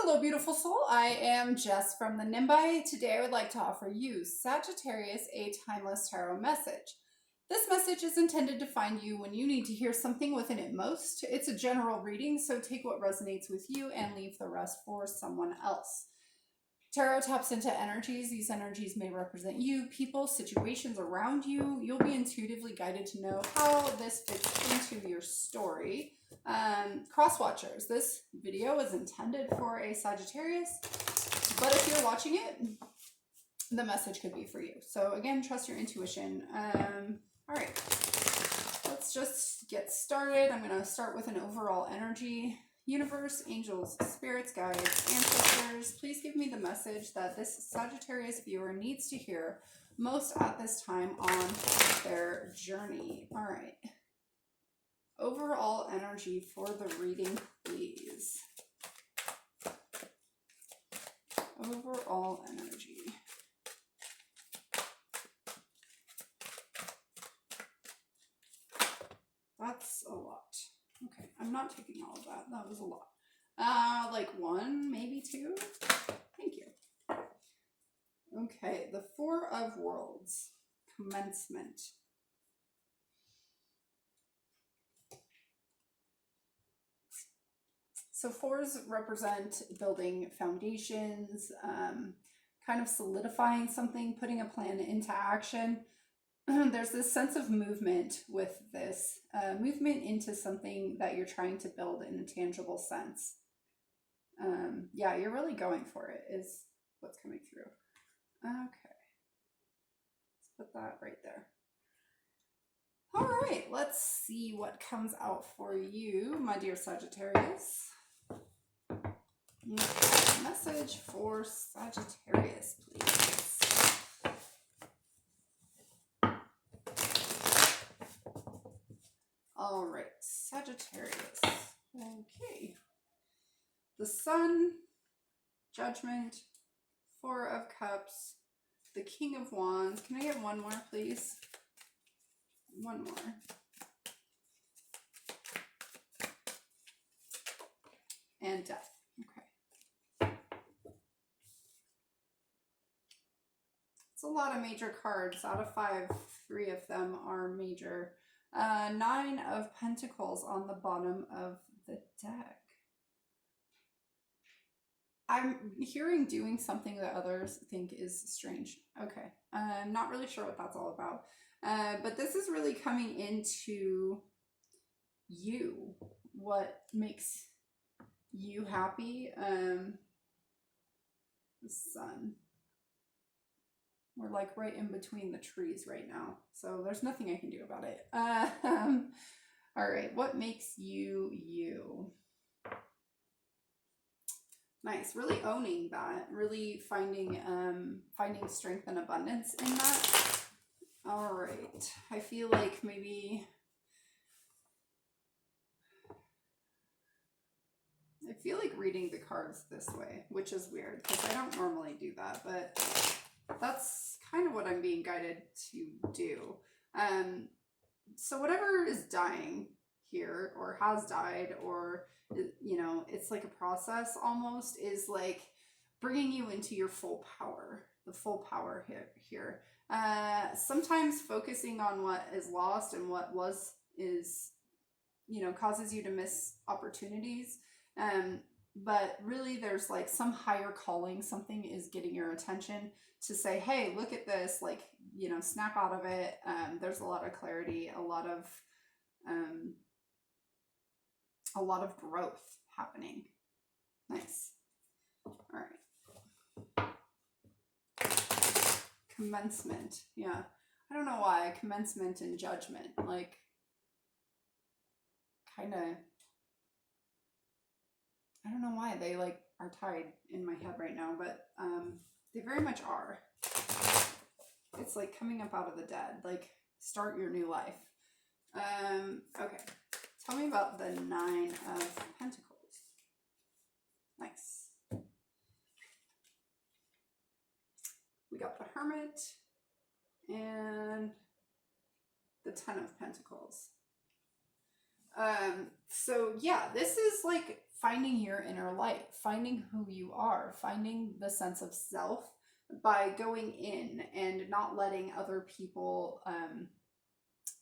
Hello, beautiful soul. I am Jess from the Nimbi. Today, I would like to offer you, Sagittarius, a timeless tarot message. This message is intended to find you when you need to hear something within it most. It's a general reading, so take what resonates with you and leave the rest for someone else. Tarot taps into energies. These energies may represent you, people, situations around you. You'll be intuitively guided to know how this fits into your story. Cross watchers, this video is intended for a Sagittarius, but if you're watching it, the message could be for you. So again, trust your intuition. All right, let's just get started. I'm going to start with an overall energy. Universe, angels, spirits, guides, ancestors, please give me the message that this Sagittarius viewer needs to hear most at this time on their journey. All right. Overall energy for the reading, please. Overall energy. That's a lot. Okay, I'm not taking all of that. That was a lot. Like one, maybe two. Thank you. Okay, the Four of Worlds. Commencement. So fours represent building foundations, kind of solidifying something, putting a plan into action. There's this sense of movement with this, movement into something that you're trying to build in a tangible sense. Yeah, you're really going for it is what's coming through. Okay. Let's put that right there. All right, let's see what comes out for you, my dear Sagittarius. Okay, message for Sagittarius, please. All right, Sagittarius. Okay. The Sun, Judgment, Four of Cups, the King of Wands. Can I get one more, please? One more. And Death. Okay. It's a lot of major cards. Out of 5, 3 of them are major. 9 of Pentacles on the bottom of the deck. I'm hearing doing something that others think is strange. Okay. I'm not really sure what that's all about. But this is really coming into you. What makes you happy? The Sun. We're like right in between the trees right now. So there's nothing I can do about it. All right. What makes you you? Nice. Really owning that. Really finding strength and abundance in that. All right. I feel like maybe reading the cards this way, which is weird because I don't normally do that, but that's kind of what I'm being guided to do. So whatever is dying here or has died, or, you know, it's like a process almost, is like bringing you into your full power, the full power here. Sometimes focusing on what is lost and what was is, you know, causes you to miss opportunities. But really there's like some higher calling, something is getting your attention to say, hey, look at this, like, you know, snap out of it. There's a lot of clarity, a lot of growth happening. Nice. All right. Commencement. Yeah. I don't know why. Commencement and Judgment. Like, kind of, I don't know why they like are tied in my head right now, but they very much are. It's like coming up out of the dead, like start your new life. Okay. Tell me about the 9 of Pentacles. Nice. We got the Hermit and the 10 of Pentacles. So yeah, this is like finding your inner light, finding who you are, finding the sense of self by going in and not letting other people,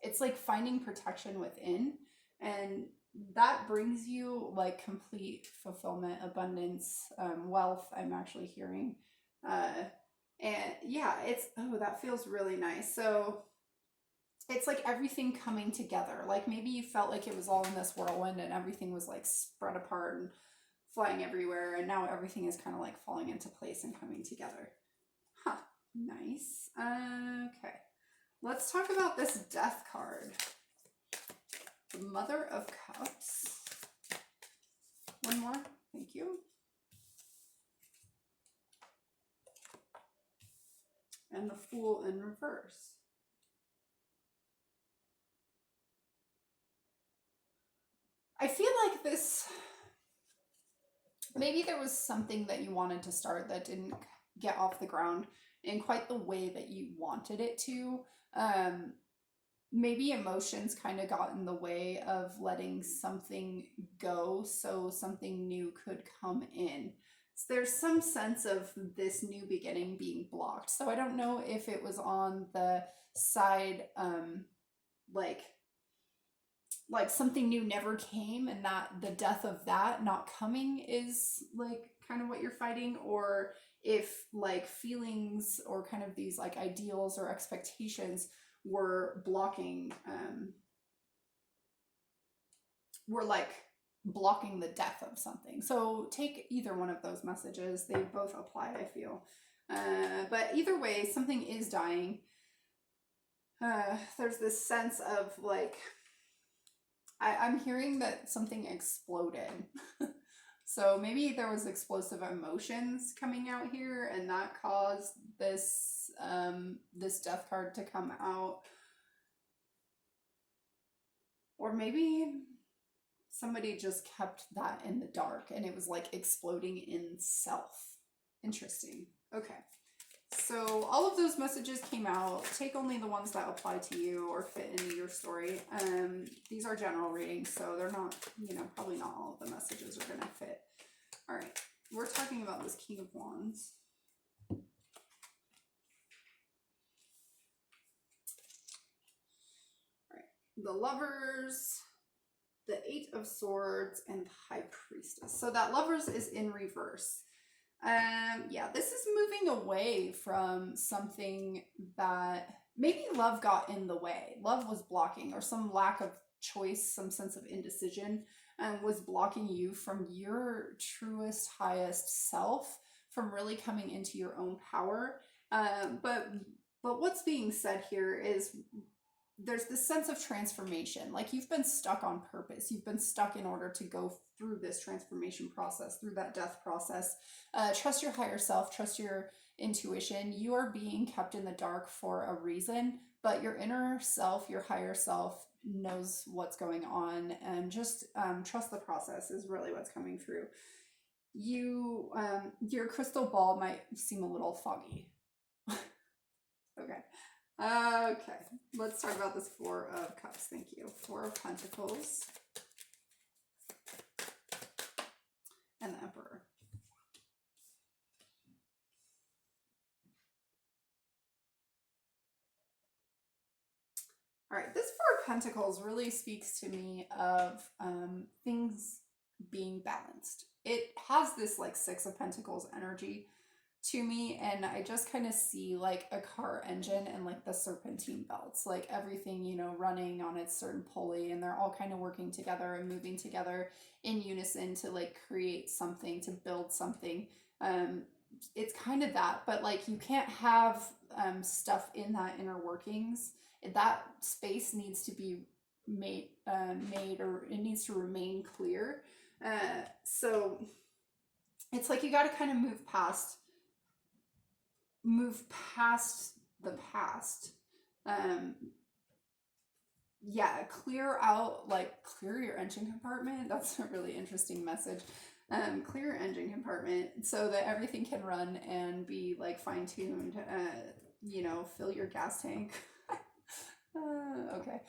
it's like finding protection within, and that brings you like complete fulfillment, abundance, wealth, I'm actually hearing. Uh, and yeah, it's, oh, that feels really nice. So it's like everything coming together. Like maybe you felt like it was all in this whirlwind and everything was like spread apart and flying everywhere, and now everything is kind of like falling into place and coming together. Huh, nice. Okay, let's talk about this death card. The Mother of Cups. One more, thank you. And the Fool in reverse. I feel like this, maybe there was something that you wanted to start that didn't get off the ground in quite the way that you wanted it to. Maybe emotions kind of got in the way of letting something go so something new could come in. So there's some sense of this new beginning being blocked. So I don't know if it was on the side, like something new never came, and that the death of that not coming is like kind of what you're fighting, or if like feelings or kind of these like ideals or expectations were blocking, were like blocking the death of something. So take either one of those messages, they both apply, I feel. But either way, something is dying. There's this sense of like, I'm hearing that something exploded. So maybe there was explosive emotions coming out here, and that caused this this death card to come out. Or maybe somebody just kept that in the dark and it was like exploding in self. Interesting. Okay. So all of those messages came out. Take only the ones that apply to you or fit into your story. These are general readings, so they're not, you know, probably not all of the messages are going to fit. All right, we're talking about this King of Wands. All right, the Lovers, the Eight of Swords, and the High Priestess. So that Lovers is in reverse. Yeah, this is moving away from something that maybe love got in the way. Love was blocking, or some lack of choice, some sense of indecision, and was blocking you from your truest, highest self, from really coming into your own power. But what's being said here is there's this sense of transformation. Like you've been stuck on purpose. You've been stuck in order to go through this transformation process, through that death process. Trust your higher self, trust your intuition. You are being kept in the dark for a reason, but your inner self, your higher self knows what's going on, and just trust the process is really what's coming through. You, your crystal ball might seem a little foggy. Okay. Okay, let's talk about this Four of Cups. Thank you. Four of Pentacles and the Emperor. All right, this Four of Pentacles really speaks to me of things being balanced. It has this like Six of Pentacles energy to me, and I just kind of see like a car engine and like the serpentine belts, like everything, you know, running on its certain pulley, and they're all kind of working together and moving together in unison to like create something, to build something. It's kind of that, but like you can't have stuff in that inner workings. That space needs to be made, or it needs to remain clear. So it's like you got to kind of move past the past. Yeah, clear out, like clear your engine compartment. That's a really interesting message. Clear your engine compartment so that everything can run and be like fine-tuned. You know, fill your gas tank. Okay.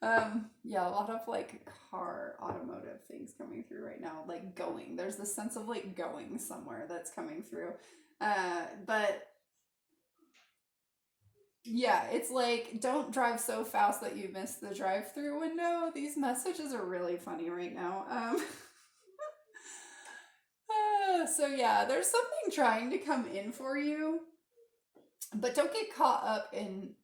Yeah, a lot of like car automotive things coming through right now, like going. There's this sense of like going somewhere that's coming through. But yeah, it's like don't drive so fast that you miss the drive-through window. These messages are really funny right now. So yeah, there's something trying to come in for you, but don't get caught up in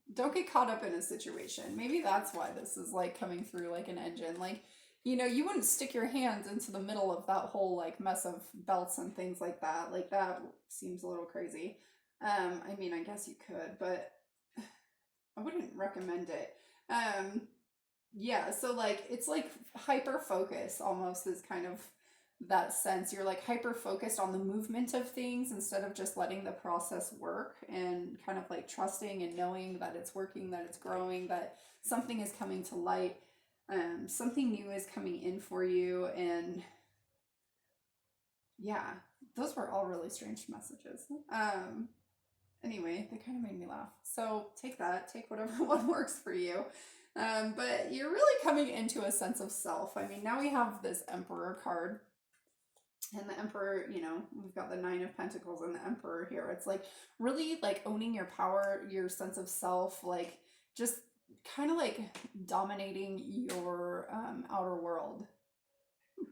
a situation. Maybe that's why this is like coming through like an engine. Like, you wouldn't stick your hands into the middle of that whole like mess of belts and things like that. Like that seems a little crazy. I mean, I guess you could, but I wouldn't recommend it. Um, yeah, so like it's like hyper focus almost is kind of that sense. You're like hyper focused on the movement of things instead of just letting the process work and kind of like trusting and knowing that it's working, that it's growing, that something is coming to light, something new is coming in for you. And yeah, those were all really strange messages. Anyway, they kind of made me laugh. So take that, take whatever one works for you. But you're really coming into a sense of self. I mean, now we have this Emperor card. And the Emperor, we've got the Nine of Pentacles and the Emperor here. It's like really like owning your power, your sense of self, like just kind of like dominating your outer world. Okay.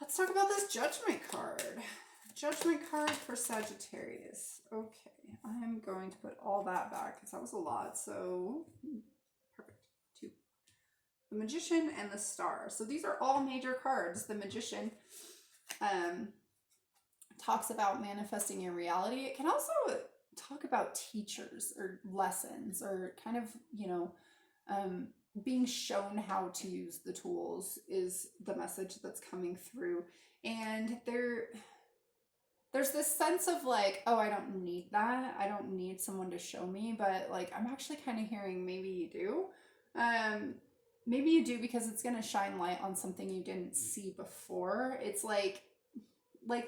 Let's talk about this Judgment card. Judgment card for Sagittarius. Okay, I'm going to put all that back because that was a lot. So, perfect. Two. The Magician and the Star. So these are all major cards. The Magician talks about manifesting your reality. It can also talk about teachers or lessons or kind of, being shown how to use the tools is the message that's coming through. And there's this sense of like, oh, I don't need that. I don't need someone to show me, but like I'm actually kind of hearing maybe you do. Maybe you do because it's going to shine light on something you didn't see before. It's like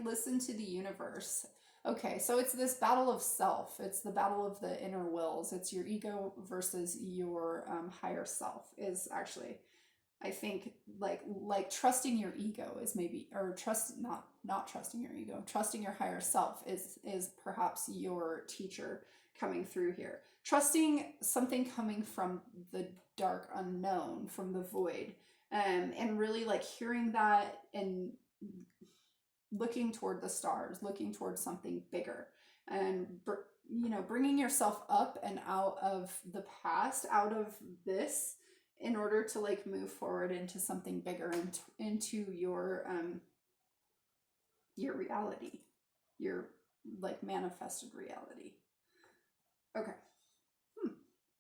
listen to the universe. Okay, so it's this battle of self. It's the battle of the inner wills. It's your ego versus your higher self is actually, I think, like trusting your ego is maybe, or not trusting your ego, trusting your higher self is perhaps your teacher coming through here. Trusting something coming from the dark unknown, from the void, and really like hearing that and looking toward the stars, looking towards something bigger, and bringing yourself up and out of the past, out of this, in order to like move forward into something bigger and into your reality, your like manifested reality. Okay.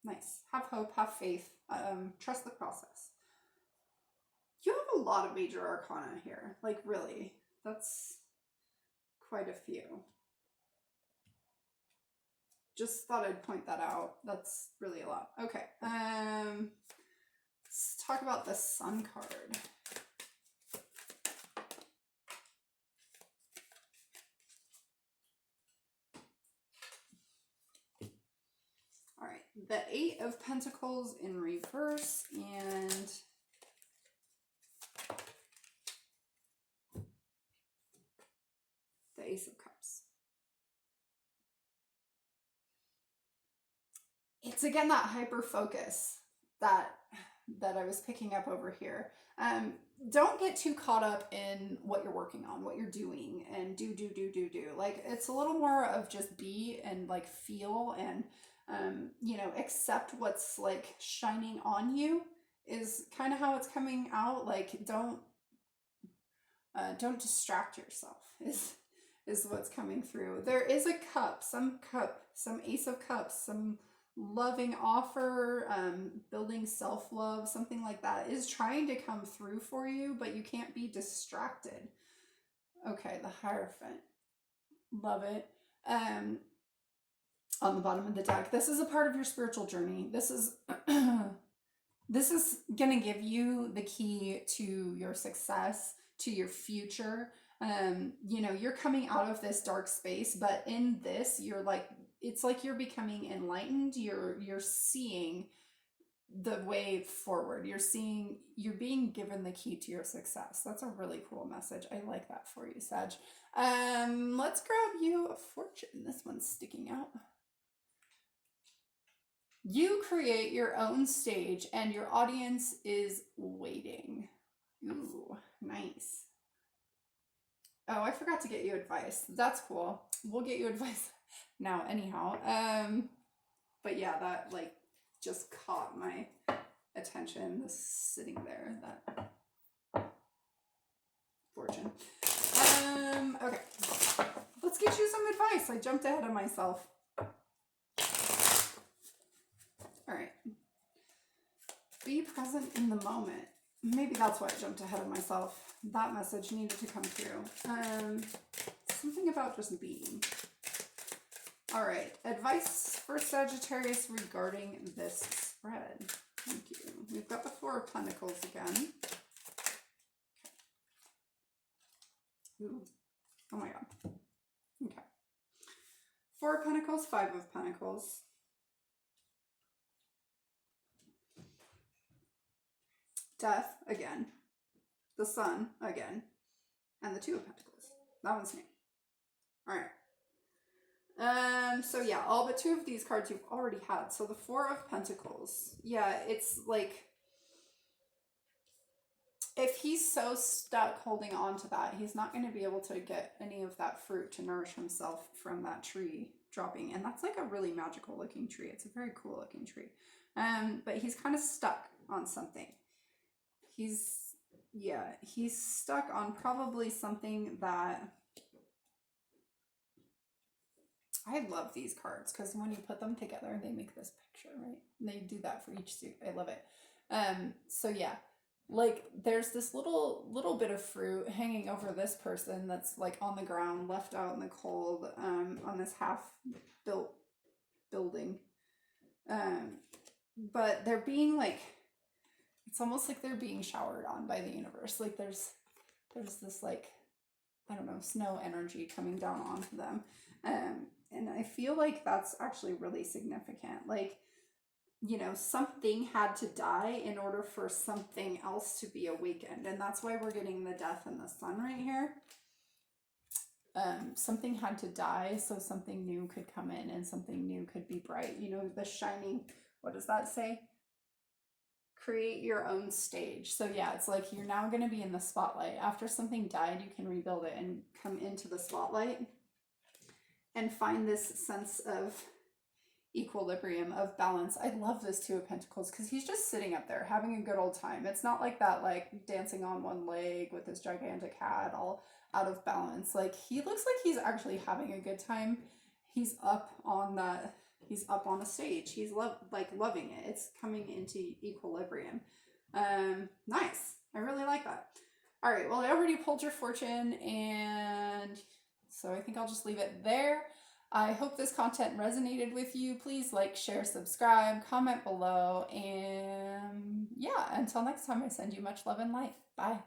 Nice. Have hope, have faith, trust the process. You have a lot of major arcana here, like really. That's quite a few. Just thought I'd point that out. That's really a lot. Okay. Let's talk about the Sun card. All right. The Eight of Pentacles in reverse and the Ace of Cups. It's again that hyper focus that I was picking up over here. Don't get too caught up in what you're working on, what you're doing, and do. Like it's a little more of just be and like feel and accept what's like shining on you is kind of how it's coming out. Like don't distract yourself is what's coming through. There is a cup, some Ace of Cups, some loving offer, building self-love, something like that is trying to come through for you, but you can't be distracted. Okay, the Hierophant. Love it. On the bottom of the deck, this is a part of your spiritual journey. This is this is going to give you the key to your success, to your future. You're coming out of this dark space, but in this, you're like, it's like you're becoming enlightened. You're seeing the way forward. You're being given the key to your success. That's a really cool message. I like that for you, Sag. Let's grab you a fortune. This one's sticking out. You create your own stage and your audience is waiting. Ooh, nice. Oh, I forgot to get you advice. That's cool. We'll get you advice now anyhow. But yeah, that like just caught my attention, this sitting there, that fortune. Okay. Let's get you some advice. I jumped ahead of myself. All right. Be present in the moment. Maybe that's why I jumped ahead of myself. That message needed to come through. Something about just being. All right. Advice for Sagittarius regarding this spread. Thank you. We've got the Four of Pentacles again. Ooh. Oh my God. Okay. Four of Pentacles, Five of Pentacles. Death again. The Sun again. And the Two of Pentacles. That one's new. All right. So yeah, all but two of these cards you've already had. So the Four of Pentacles. Yeah, it's like, if he's so stuck holding on to that, he's not going to be able to get any of that fruit to nourish himself from that tree dropping. And that's like a really magical looking tree. It's a very cool looking tree. But he's kind of stuck on something. He's stuck on probably something that, I love these cards because when you put them together, they make this picture, right? And they do that for each suit. I love it. So yeah, like there's this little bit of fruit hanging over this person that's like on the ground, left out in the cold, on this half-built building. But they're being like, it's almost like they're being showered on by the universe. Like there's this like, I don't know, snow energy coming down onto them. And I feel like that's actually really significant. Like, you know, something had to die in order for something else to be awakened. And that's why we're getting the Death and the Sun right here. Something had to die so something new could come in and something new could be bright. You know, the shining, what does that say? Create your own stage. So yeah, it's like you're now going to be in the spotlight. After something died, you can rebuild it and come into the spotlight and find this sense of equilibrium, of balance. I love this Two of Pentacles because he's just sitting up there having a good old time. It's not like that, like dancing on one leg with his gigantic hat all out of balance. Like he looks like he's actually having a good time. He's up on a stage. He's loving it. It's coming into equilibrium. Nice. I really like that. All right. Well, I already pulled your fortune, and so I think I'll just leave it there. I hope this content resonated with you. Please like, share, subscribe, comment below, and yeah, until next time, I send you much love and light. Bye.